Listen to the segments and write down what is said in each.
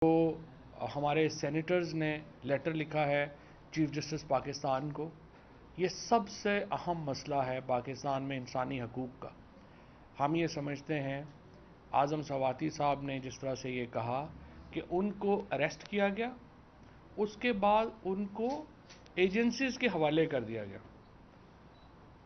तो हमारे सेनेटर्स ने लेटर लिखा है चीफ जस्टिस पाकिस्तान को। ये सबसे अहम मसला है पाकिस्तान में इंसानी हकूक़ का। हम ये समझते हैं आज़म सवाती साहब ने जिस तरह से ये कहा कि उनको अरेस्ट किया गया, उसके बाद उनको एजेंसीज़ के हवाले कर दिया गया।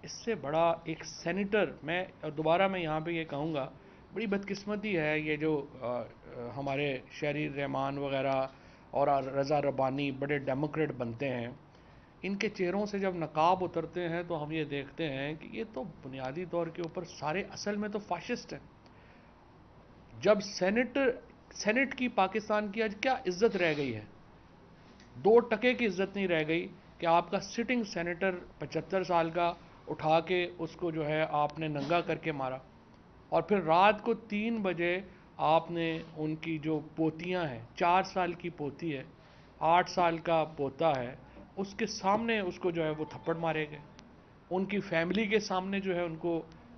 इससे बड़ा एक सेनेटर, मैं दोबारा यहाँ पे ये कहूँगा, बड़ी बदकिस्मती है ये जो हमारे शहरी रहमान वगैरह और रज़ा रब्बानी बड़े डेमोक्रेट बनते हैं, इनके चेहरों से जब नकाब उतरते हैं तो हम ये देखते हैं कि ये तो बुनियादी तौर के ऊपर सारे असल में तो फाशिस्ट हैं। जब सेनेट की पाकिस्तान की आज क्या इज्जत रह गई है? 2% की इज्जत नहीं रह गई कि आपका सिटिंग सेनेटर 75 साल का उठा के उसको जो है आपने नंगा करके मारा, और फिर रात को 3 बजे आपने उनकी जो पोतियां हैं, 4 साल की पोती है, 8 साल का पोता है, उसके सामने उसको जो है वो थप्पड़ मारे गए। उनकी फैमिली के सामने जो है उनको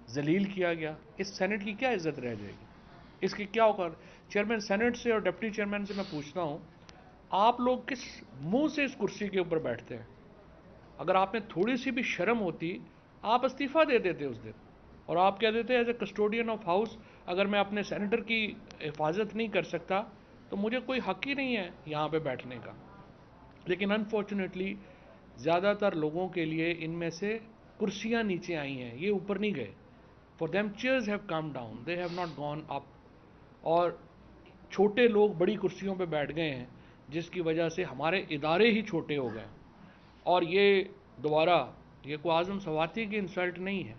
जलील किया गया। इस सेनेट की क्या इज्जत रह जाएगी? इसकी क्या होगा? चेयरमैन सेनेट से और डिप्टी चेयरमैन से मैं पूछता हूँ, आप लोग किस मुंह से इस कुर्सी के ऊपर बैठते हैं? अगर आप में थोड़ी सी भी शर्म होती, आप इस्तीफा दे देते उस दिन, और आप कह देते as a custodian of house, अगर मैं अपने सेनेटर की हिफाजत नहीं कर सकता तो मुझे कोई हक ही नहीं है यहाँ पे बैठने का। लेकिन अनफॉर्चुनेटली ज़्यादातर लोगों के लिए इनमें से कुर्सियाँ नीचे आई हैं, ये ऊपर नहीं गए। For them chairs have come down, they have not gone up. और छोटे लोग बड़ी कुर्सियों पे बैठ गए हैं, जिसकी वजह से हमारे इदारे ही छोटे हो गए। और ये दोबारा, ये कोई आज़म सवाती की इंसल्ट नहीं है,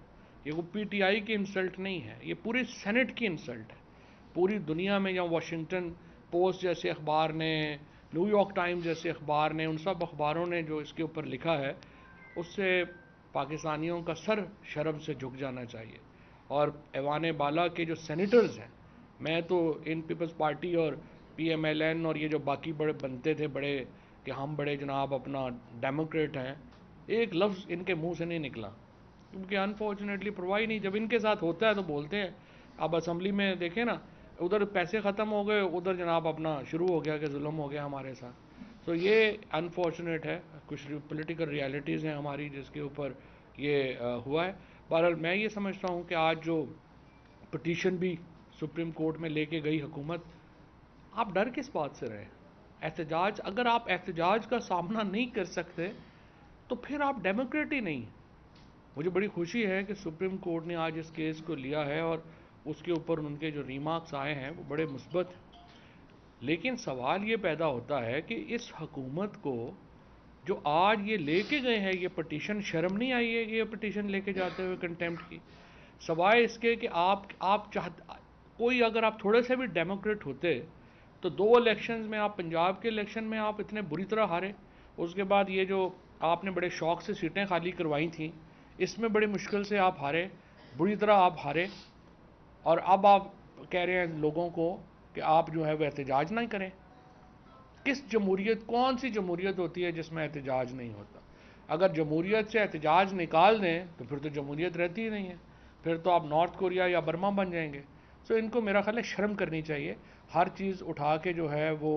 ये कोई पीटीआई की इंसल्ट नहीं है, ये पूरे सेनेट की इंसल्ट है। पूरी दुनिया में, या वाशिंगटन पोस्ट जैसे अखबार ने, न्यूयॉर्क टाइम्स जैसे अखबार ने, उन सब अखबारों ने जो इसके ऊपर लिखा है, उससे पाकिस्तानियों का सर शर्म से झुक जाना चाहिए। और ऐवान बाला के जो सेनेटर्स हैं, मैं तो इन पीपल्स पार्टी और पीएमएलएन और ये जो बाकी बड़े बनते थे बड़े कि हम बड़े जनाब अपना डेमोक्रेट हैं, एक लफ्ज़ इनके मुंह से नहीं निकला, क्योंकि अनफॉर्चुनेटली परवाह नहीं। जब इनके साथ होता है तो बोलते हैं। अब असेंबली में देखें ना, उधर पैसे ख़त्म हो गए, उधर जनाब अपना शुरू हो गया कि जुल्म हो गया हमारे साथ। तो ये अनफॉर्चुनेट है, कुछ पॉलिटिकल रियलिटीज़ हैं हमारी जिसके ऊपर ये हुआ है। बहरहाल मैं ये समझता हूँ कि आज जो पटिशन भी सुप्रीम कोर्ट में लेके गई हुकूमत, आप डर किस बात से रहे? एहतजाज, अगर आप एहतजाज का सामना नहीं कर सकते तो फिर आप डेमोक्रेट ही नहीं। मुझे बड़ी खुशी है कि सुप्रीम कोर्ट ने आज इस केस को लिया है और उसके ऊपर उनके जो रिमार्क्स आए हैं वो बड़े मुस्बत हैं। लेकिन सवाल ये पैदा होता है कि इस हुकूमत को जो आज ये लेके गए हैं ये पटिशन, शर्म नहीं आई है ये पटिशन लेके जाते हुए कंटेम्प्ट की? सवाए इसके कि आप कोई अगर आप थोड़े से भी डेमोक्रेट होते तो 2 इलेक्शंस में, आप पंजाब के इलेक्शन में आप इतने बुरी तरह हारे, उसके बाद ये जो आपने बड़े शौक से सीटें खाली करवाई थी, इसमें बड़ी मुश्किल से आप हारे, बुरी तरह आप हारे। और अब आप कह रहे हैं लोगों को कि आप जो है वो एहतजाज नहीं करें। किस जमहूरियत, कौन सी जमहूरियत होती है जिसमें एहतजाज नहीं होता? अगर जमहूरियत से एहतजाज निकाल दें तो फिर तो जमहूरियत रहती ही नहीं है, फिर तो आप नॉर्थ कोरिया या बर्मा बन जाएंगे। सो इनको मेरा ख्याल है शर्म करनी चाहिए। हर चीज़ उठा के जो है वो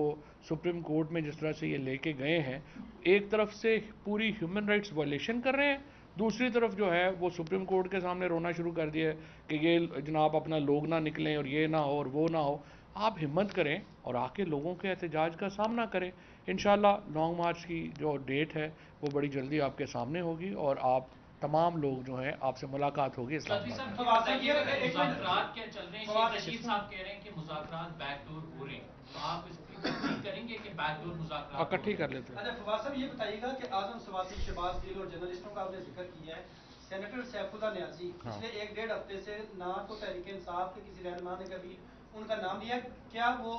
सुप्रीम कोर्ट में जिस तरह से ये लेके गए हैं, एक तरफ से पूरी ह्यूमन राइट्स वायलेशन कर रहे हैं, दूसरी तरफ जो है वो सुप्रीम कोर्ट के सामने रोना शुरू कर दिया कि ये जनाब अपना लोग ना निकलें और ये ना हो और वो ना हो। आप हिम्मत करें और आके लोगों के एहतजाज का सामना करें। इंशाल्लाह लॉन्ग मार्च की जो डेट है वो बड़ी जल्दी आपके सामने होगी और आप तमाम लोग जो हैं आपसे मुलाकात होगी इस्लामाबाद में। मुज़ाकरात क्या चल रहे हैं? शेख रशीद साहब कह रहे हैं कि मुज़ाकरात बैकडोर हो रहे हैं, तो आप इसकी तस्दीक करेंगे कि बैकडोर मुज़ाकरात हो इकट्ठी रहे कर हैं? लेते हैं। अच्छा फवाद साहब, ये बताइएगा कि आजम सवाती, शहबाज गिल और जर्नलिस्टों का आपने जिक्र किया है, सेनेटर सैफुल्लाह न्याजी हाँ, पिछले 1-1.5 हफ्ते से ना तो तहरीक इंसाफ के किसी रहनुमा ने कभी उनका नाम लिया, क्या वो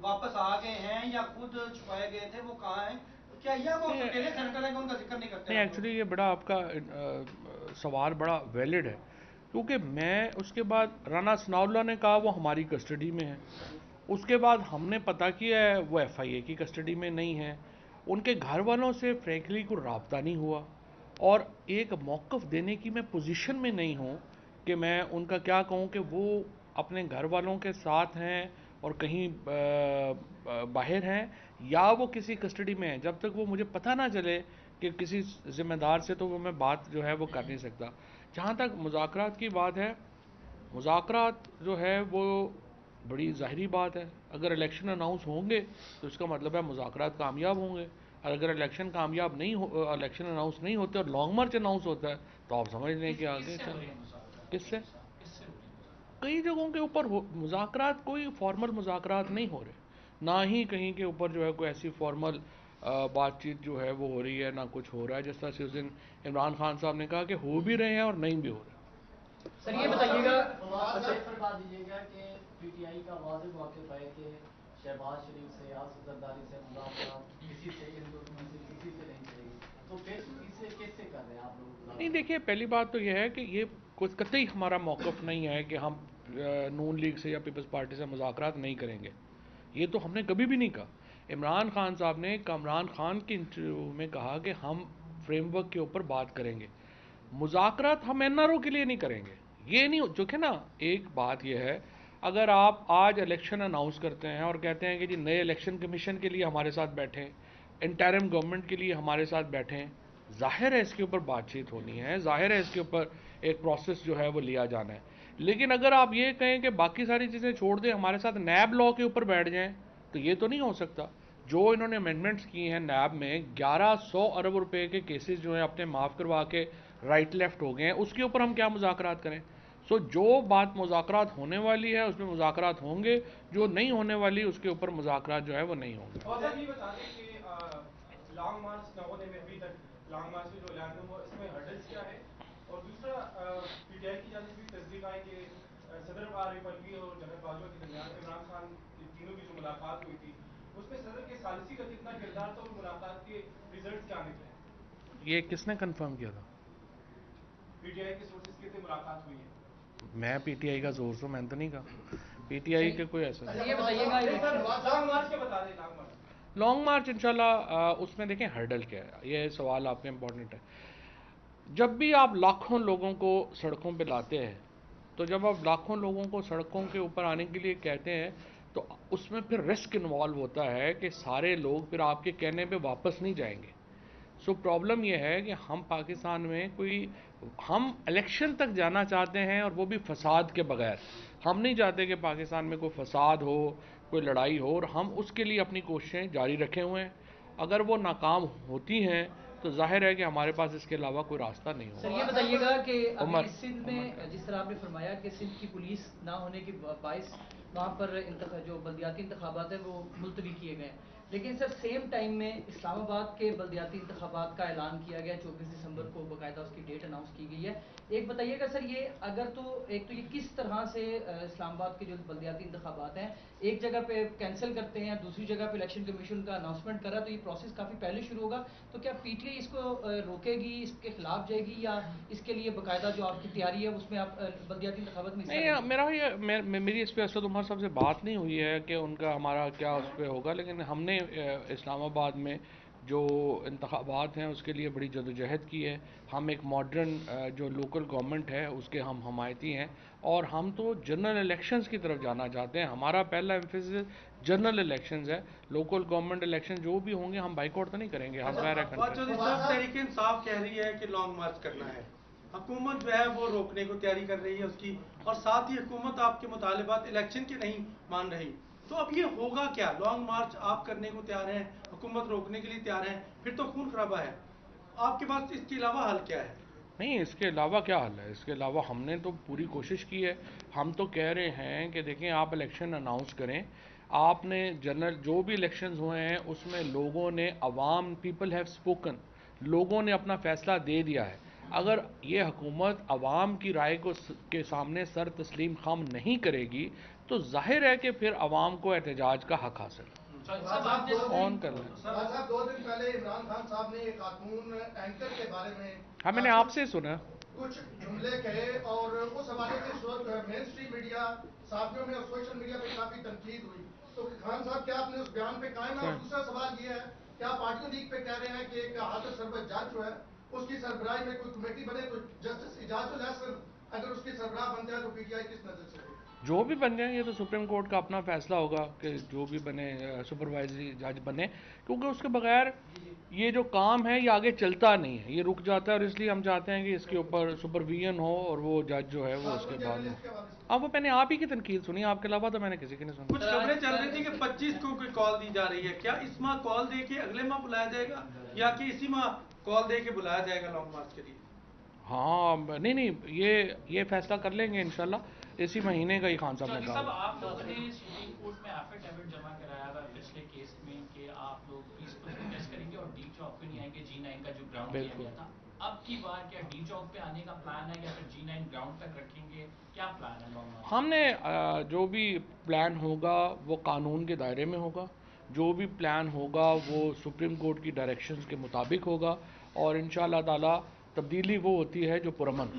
वापस आ गए हैं या खुद छुपाए गए थे, वो कहाँ हैं? क्या यह वो नहीं अकेले सेनेटर हैं कि उनका जिक्र नहीं करते नहीं, आप लोग? एक्चुअली ये बड़ा आपका सवाल बड़ा वैलिड है, क्योंकि मैं उसके बाद राना सनाउल्लाह ने कहा वो हमारी कस्टडी में है, उसके बाद हमने पता किया है वो एफआईए की कस्टडी में नहीं है। उनके घर वालों से फ्रैंकली कोई रब्ता नहीं हुआ, और एक मौक़िफ़ देने की मैं पोजीशन में नहीं हूँ कि मैं उनका क्या कहूँ कि वो अपने घर वालों के साथ हैं और कहीं बाहर हैं या वो किसी कस्टडी में हैं, जब तक वो मुझे पता ना चले कि किसी ज़िम्मेदार से, तो वो मैं बात जो है वो कर नहीं सकता। जहाँ तक मुज़ाकरात की बात है, मुज़ाकरात जो है वो बड़ी ज़ाहिरी बात है। अगर इलेक्शन अनाउंस होंगे तो इसका मतलब है मुज़ाकरात कामयाब होंगे। और अगर इलेक्शन कामयाब नहीं हो, इलेक्शन अनाउंस नहीं होते और लॉन्ग मार्च अनाउंस होता है, तो आप समझ लें कि आगे किससे हो चल रही है मुज़ाकरात? किससे किससे हो रही है मुज़ाकरात? कई जगहों के ऊपर मुज़ाकरात, कोई फॉर्मल मुज़ाकरात नहीं हो रहे, ना ही कहीं के ऊपर जो है कोई ऐसी फॉर्मल बातचीत जो है वो हो रही है, ना कुछ हो रहा है। जिस तरह से उस दिन इमरान खान साहब ने कहा कि हो भी रहे हैं और नहीं भी हो रहे। सर ये बताइएगा, अच्छा बता दीजिएगा कि पीटीआई का वाज़ेह मौक़िफ़ है कि शहबाज शरीफ से, आसिफ ज़रदारी से मुज़ाकरात किसी से, इन दोनों में से किसी से नहीं करेगी, तो फिर किससे कर रहे हैं आप लोग? नहीं, देखिए, पहली बात तो यह है कि ये कुछ कतई हमारा मौक़िफ़ नहीं है कि हम नून लीग से या पीपल्स पार्टी से मुज़ाकरात नहीं करेंगे। ये तो हमने कभी भी नहीं कहा। इमरान खान साहब ने कामरान खान के इंटरव्यू में कहा कि हम फ्रेमवर्क के ऊपर बात करेंगे। मुज़ाकरात हम एनआरओ के लिए नहीं करेंगे। ये नहीं, जो कि ना, एक बात यह है, अगर आप आज इलेक्शन अनाउंस करते हैं और कहते हैं कि जी नए इलेक्शन कमीशन के लिए हमारे साथ बैठें, इंटरिम गवर्नमेंट के लिए हमारे साथ बैठें, ज़ाहिर है इसके ऊपर बातचीत होनी है, ज़ाहिर है इसके ऊपर एक प्रोसेस जो है वो लिया जाना है। लेकिन अगर आप ये कहें कि बाकी सारी चीज़ें छोड़ दें, हमारे साथ नैब लॉ के ऊपर बैठ जाएं, तो ये तो नहीं हो सकता। जो इन्होंने अमेंडमेंट्स की हैं नैब में, 1100 अरब रुपए के केसेस जो हैं अपने माफ़ करवा के राइट लेफ्ट हो गए हैं, उसके ऊपर हम क्या मुज़ाकरात करें? सो जो बात मुज़ाकरात होने वाली है उसमें मुज़ाकरात होंगे, जो नहीं होने वाली उसके ऊपर मुज़ाकरात जो है वो नहीं होंगे। और सर ये बता दें कि लॉन्ग मार्च न होने में अभी तक लॉन्ग मार्च के जो ऐलान हुआ इसमें हर्डल्स क्या है? और दूसरा, पीटीआई की जानिब भी तस्दीक आई कि सदर आरिफ अलवी और जगत बाजवा के दरमियान इमरान खान की तीनों की जो मुलाकात हुई थी, उसमें सदर के सालिसी का कितना किरदार था और मुलाकात के रिजल्ट क्या निकले? ये किसने कंफर्म किया था? पीटीआई के सोर्सेज कहते मुलाकात हुई है। मैं पीटीआई का सोर्स हूँ, मैंने तो नहीं कहा पीटीआई के कोई ऐसा नहीं। ये बताइएगा, लॉन्ग मार्च क्या बता दें? लॉन्ग मार्च लॉन्ग मार्च इंशाल्लाह उसमें देखें हर्डल क्या है, ये सवाल आपके इम्पोर्टेंट है। जब भी आप लाखों लोगों को सड़कों पे लाते हैं, तो जब आप लाखों लोगों को सड़कों के ऊपर आने के लिए कहते हैं, तो उसमें फिर रिस्क इन्वॉल्व होता है कि सारे लोग फिर आपके कहने पे वापस नहीं जाएंगे। सो प्रॉब्लम यह है कि हम पाकिस्तान में हम इलेक्शन तक जाना चाहते हैं, और वो भी फसाद के बगैर। हम नहीं चाहते कि पाकिस्तान में कोई फसाद हो, कोई लड़ाई हो, और हम उसके लिए अपनी कोशिशें जारी रखे हुए हैं। अगर वो नाकाम होती हैं तो जाहिर है कि हमारे पास इसके अलावा कोई रास्ता नहीं सर होगा। ये बताइएगा कि उमर, अभी सिंध में जिस तरह आपने फरमाया कि सिंध की पुलिस ना होने के बायस वहाँ पर जो बल्दियाती इंतखाबात है वो मुलतवी किए गए, लेकिन सर सेम टाइम में इस्लामाबाद के बल्दियाती इंतखाबात का ऐलान किया गया, 24 दिसंबर को बाकायदा उसकी डेट अनाउंस की गई है। एक बताइएगा सर, ये अगर तो एक तो ये किस तरह से इस्लामाबाद के जो बल्दियाती इंतखाबात हैं एक जगह पे कैंसिल करते हैं, दूसरी जगह पे इलेक्शन कमीशन का अनाउंसमेंट करा, तो ये प्रोसेस काफ़ी पहले शुरू होगा, तो क्या पीटीआई इसको रोकेगी, इसके खिलाफ जाएगी, या इसके लिए बाकायदा जो आपकी तैयारी है उसमें आप बल्दियाती इंतखाबात में नहीं, मेरी इस पर असद उमर साहब से बात नहीं हुई है कि उनका हमारा क्या उस पर होगा, लेकिन हमने इस्लामाबाद में जो इंतखाबात हैं उसके लिए बड़ी जदोजहद की है। हम एक मॉडर्न जो लोकल गवर्नमेंट है उसके हम हमायती हैं, और हम तो जनरल इलेक्शंस की तरफ जाना चाहते हैं। हमारा पहला एम्फेसिस जनरल इलेक्शंस है। लोकल गवर्नमेंट इलेक्शन जो भी होंगे हम बाइकआउट तो नहीं करेंगे, हम गैर तहरीक इंसाफ कह रही है कि लॉन्ग मार्च करना है, हुकूमत जो है वो रोकने को तैयारी कर रही है उसकी, और साथ ही हुकूमत आपके मुतालिबात इलेक्शन के नहीं मान रही, तो अब ये होगा क्या? लॉन्ग मार्च आप करने को तैयार हैं, हुकूमत रोकने के लिए तैयार है, फिर तो खून खराबा है। आपके पास इसके अलावा हल क्या है? नहीं, इसके अलावा क्या हल है? इसके अलावा हमने तो पूरी कोशिश की है। हम तो कह रहे हैं कि देखें, आप इलेक्शन अनाउंस करें। आपने जनरल जो भी इलेक्शंस हुए हैं उसमें लोगों ने, अवाम, पीपल हैव स्पोकन, लोगों ने अपना फैसला दे दिया है। अगर ये हुकूमत अवाम की राय को के सामने सर तस्लीम खाम नहीं करेगी, तो जाहिर है कि फिर अवाम को एहतजाज का हक हासिल ऑन कर लें। साहब 2 दिन पहले इमरान खान साहब ने एक खातून एंकर के बारे में, हाँ, मैंने आपसे सुना कुछ जुमले कहे, और उस हवाले से मेन स्ट्रीम मीडिया साथियों में और सोशल मीडिया पे काफी तनकीद हुई, तो खान साहब क्या आपने उस बयान पे कायम है? और दूसरा सवाल ये है, क्या पार्टी लीग पे कह रहे हैं कि एक हाजिर सरबत जज जो है उसकी सरबराही में कोई कमेटी बने, तो जस्टिस इजाजुल हसन अगर उसकी सरबराह बन जाए तो पीटीआई किस नजर से? जो भी बन जाए, ये तो सुप्रीम कोर्ट का अपना फैसला होगा कि जो भी बने सुपरवाइजरी जज बने, क्योंकि उसके बगैर ये जो काम है ये आगे चलता नहीं है, ये रुक जाता है। और इसलिए हम चाहते हैं कि इसके ऊपर सुपरविजन हो और वो जज जो है वो उसके बाद हो। अब वो मैंने आप ही की तनकीद सुनी, आपके अलावा तो मैंने किसी की नहीं सुनी। कुछ खबरें चल रही थी कि 25 को कोई कॉल दी जा रही है, क्या इस माह कॉल दे के अगले माह बुलाया जाएगा या कि इसी माह कॉल दे के बुलाया जाएगा लॉन्ग मार्च के लिए? हाँ, नहीं, ये फैसला कर लेंगे इंशाल्लाह इसी महीने का ही। खान साहब ने चौधरी साहब, कहा आप लोगों ने सुप्रीम कोर्ट में एफिडेविट जमा कराया था पिछले केस में कि आप लोग पीसफुल प्रोटेस्ट करेंगे और डी चौक पे नहीं आएंगे, G9 का जो ग्राउंड किया गया था। अब की बार क्या डी चौक पे आने का प्लान है या फिर G9 ग्राउंड तक रखेंगे, क्या प्लान है लॉन्ग मार्च? हमने जो भी प्लान होगा वो कानून के दायरे में होगा, जो भी प्लान होगा वो सुप्रीम कोर्ट की डायरेक्शंस के मुताबिक होगा, और इंशाअल्लाह ताला तब्दीली वो होती है जो पुरअमन।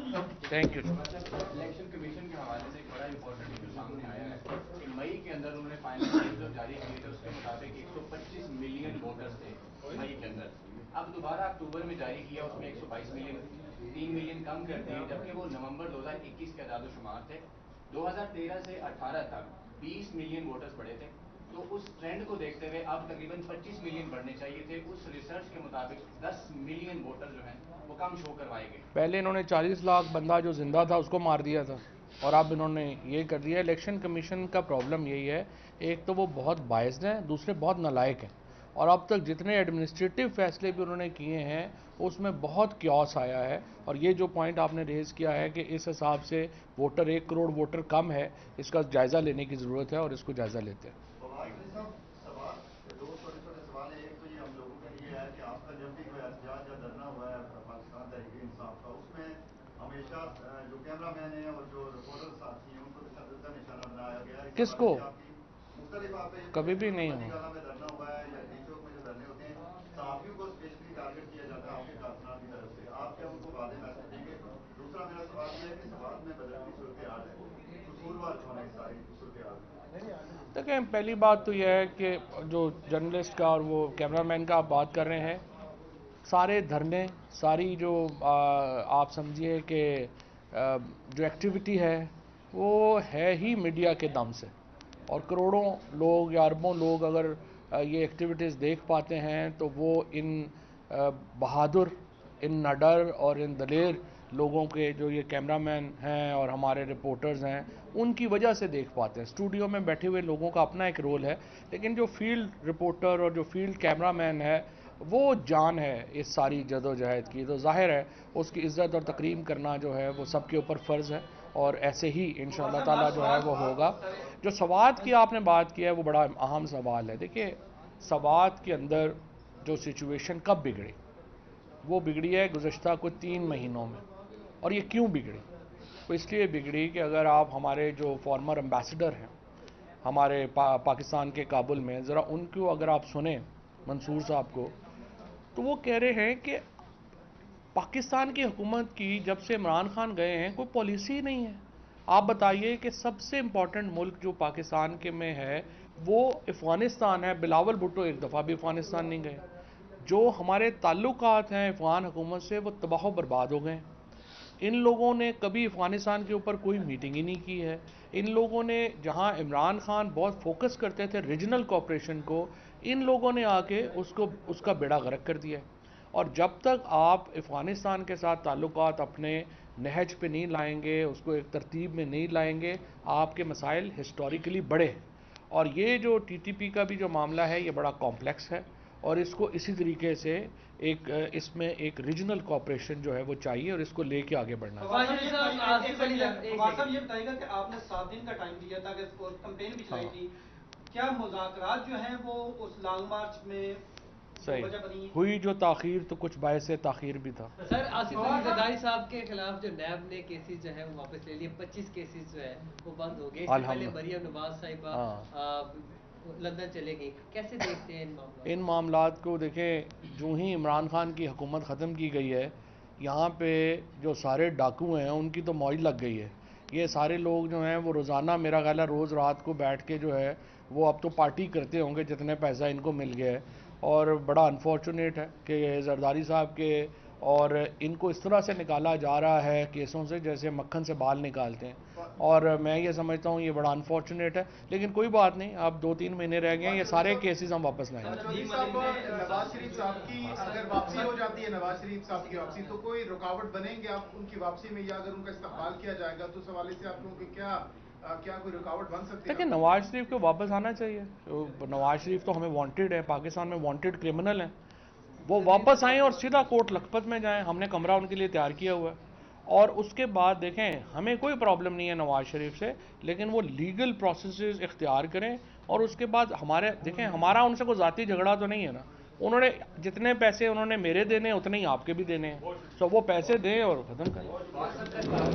Thank you. इलेक्शन कमीशन के हवाले से एक बड़ा इंपॉर्टेंट इशू सामने आया है कि मई के अंदर उन्होंने फाइनल जो जारी किए थे उसके मुताबिक 125 मिलियन वोटर्स थे मई के अंदर। अब दोबारा अक्टूबर में जारी किया, उसमें 122 मिलियन, 3 मिलियन कम कर दिए, जबकि वो नवंबर 2021 के आदादोशुमार थे। 2013 से 18 तक 20 मिलियन वोटर्स बढ़े थे, तो उस ट्रेंड को देखते हुए अब तकरीबन 25 मिलियन बढ़ने चाहिए थे। उस रिसर्च के मुताबिक 10 मिलियन वोटर जो हैं वो कम शो करवाए गए। पहले इन्होंने 40 लाख बंदा जो जिंदा था उसको मार दिया था, और अब इन्होंने ये कर दिया। इलेक्शन कमीशन का प्रॉब्लम यही है, एक तो वो बहुत बायस्ड हैं, दूसरे बहुत नालायक हैं, और अब तक जितने एडमिनिस्ट्रेटिव फैसले भी उन्होंने किए हैं उसमें बहुत क्योस आया है। और ये जो पॉइंट आपने रेज़ किया है कि इस हिसाब से वोटर 1 करोड़ वोटर कम है, इसका जायज़ा लेने की ज़रूरत है और इसको जायज़ा लेते हैं। दो छोटे छोटे सवाल है। एक तो ये हम लोगों के लिए है कि आपका जब भी कोई एहतजाज या धरना हुआ है पाकिस्तान तहरीक इंसाफ का, उसमें हमेशा जो कैमरा मैन है और जो रिपोर्टर साथी हैं उनको तशद्दुद का निशाना बनाया गया है। किसको? मुख्तलिफ आप कभी भी नहीं हो। में धरना हुआ है या डी चौक में जो धरने होते हैं, सहाफियों को स्पेशली टारगेट किया जाता है आपके कारकुनान की तरफ से। आप क्या उनको वादे मैसेज देंगे? दूसरा मेरा सवाल यह है कि समाज में बदलती सूरत हाल है, कसूरवार कौन है इस सारी सूरत हाल में? देखें, पहली बात तो यह है कि जो जर्नलिस्ट का और वो कैमरामैन का आप बात कर रहे हैं, सारे धरने, सारी जो आप समझिए कि जो एक्टिविटी है वो है ही मीडिया के दम से, और करोड़ों लोग या अरबों लोग अगर ये एक्टिविटीज़ देख पाते हैं तो वो इन बहादुर, इन नडर और इन दलेर लोगों के जो ये कैमरामैन हैं और हमारे रिपोर्टर्स हैं उनकी वजह से देख पाते हैं। स्टूडियो में बैठे हुए लोगों का अपना एक रोल है, लेकिन जो फील्ड रिपोर्टर और जो फील्ड कैमरामैन है वो जान है इस सारी जदोजहद की, तो जाहिर है उसकी इज़्ज़त और तकरीम करना जो है वो सबके ऊपर फ़र्ज़ है, और ऐसे ही इंशाअल्लाह ताला जो है वो होगा। जो सवात की आपने बात की है वो बड़ा अहम सवाल है। देखिए, सवात के अंदर जो सिचुएशन कब बिगड़ी, वो बिगड़ी है गुज़श्ता कुछ 3 महीनों में। और ये क्यों बिगड़ी? वो इसलिए बिगड़ी कि अगर आप हमारे जो फॉर्मर एम्बेसडर हैं हमारे पाकिस्तान के काबुल में, ज़रा उनको अगर आप सुने, मंसूर साहब को, तो वो कह रहे हैं कि पाकिस्तान की हुकूमत की जब से इमरान खान गए हैं कोई पॉलिसी नहीं है। आप बताइए कि सबसे इम्पॉर्टेंट मुल्क जो पाकिस्तान के में है वो अफ़गानिस्तान है। बिलावल भुट्टो एक दफ़ा भी अफ़गानिस्तान नहीं गए। जो हमारे ताल्लुकात हैं अफ़गान हुकूमत से वो तबाह बर्बाद हो गए। इन लोगों ने कभी अफ़गानिस्तान के ऊपर कोई मीटिंग ही नहीं की है। इन लोगों ने, जहां इमरान खान बहुत फोकस करते थे रीजनल कोऑपरेशन को, इन लोगों ने आके उसका बेड़ा गर्क कर दिया है। और जब तक आप अफ़गानिस्तान के साथ ताल्लुकात अपने नहज पे नहीं लाएंगे, उसको एक तरतीब में नहीं लाएंगे, आपके मसाइल हिस्टोरिकली बड़े हैं। और ये जो TTP का भी जो मामला है ये बड़ा कॉम्प्लेक्स है, और इसको इसी तरीके से इसमें एक रीजनल कोऑपरेशन जो है वो चाहिए, और इसको लेके आगे बढ़ना है। साहब ये बताइएगा कि आपने 7 दिन का टाइम दिया था, कंपेन भी चलाई थी, क्या मुज़ाकरात जो हैं वो उस लॉन्ग मार्च में सही हुई? जो ताखीर तो कुछ बायस ताखीर भी था। सर, आसिफ अली जरदारी साहब के खिलाफ जो नैब ने केसेस जो है वो वापस ले लिए, 25 केसेस जो है वो बंद हो गए। इससे पहले मरियम नवाज साहिबा लंदन चले गई। कैसे देखते हैं इन मामलात को? देखें, जो ही इमरान खान की हुकूमत ख़त्म की गई है, यहाँ पे जो सारे डाकू हैं उनकी तो मौज लग गई है। ये सारे लोग जो हैं वो रोज़ाना, मेरा ख्याल है रोज़ रात को बैठ के जो है वो अब तो पार्टी करते होंगे जितने पैसा इनको मिल गया है। और बड़ा अनफॉर्चुनेट है कि जरदारी साहब के और इनको इस तरह से निकाला जा रहा है केसों से जैसे मक्खन से बाल निकालते हैं, और मैं ये समझता हूँ ये बड़ा अनफॉर्चुनेट है। लेकिन कोई बात नहीं, अब 2-3 महीने रह गए हैं, ये सारे केसेस हम वापस लाएंगे। नवाज शरीफ साहब की अगर वापसी हो जाती है, नवाज शरीफ साहब की वापसी, तो कोई रुकावट बनेंगे आप उनकी वापसी में, या अगर उनका इस्तेमाल किया जाएगा तो सवाल से आप लोगों की क्या कोई रुकावट बन सकती है? देखिए, नवाज शरीफ को वापस आना चाहिए। नवाज शरीफ तो हमें वांटेड है, पाकिस्तान में वांटेड क्रिमिनल हैं। वो वापस आएँ और सीधा कोर्ट लखपत में जाएं, हमने कमरा उनके लिए तैयार किया हुआ है। और उसके बाद देखें, हमें कोई प्रॉब्लम नहीं है नवाज शरीफ से, लेकिन वो लीगल प्रोसेसेस इख्तियार करें। और उसके बाद हमारे देखें, हमारा उनसे कोई ज़ाती झगड़ा तो नहीं है ना। उन्होंने जितने पैसे उन्होंने मेरे देने उतने ही आपके भी देने हैं, तो वो पैसे दें और ख़त्म करें।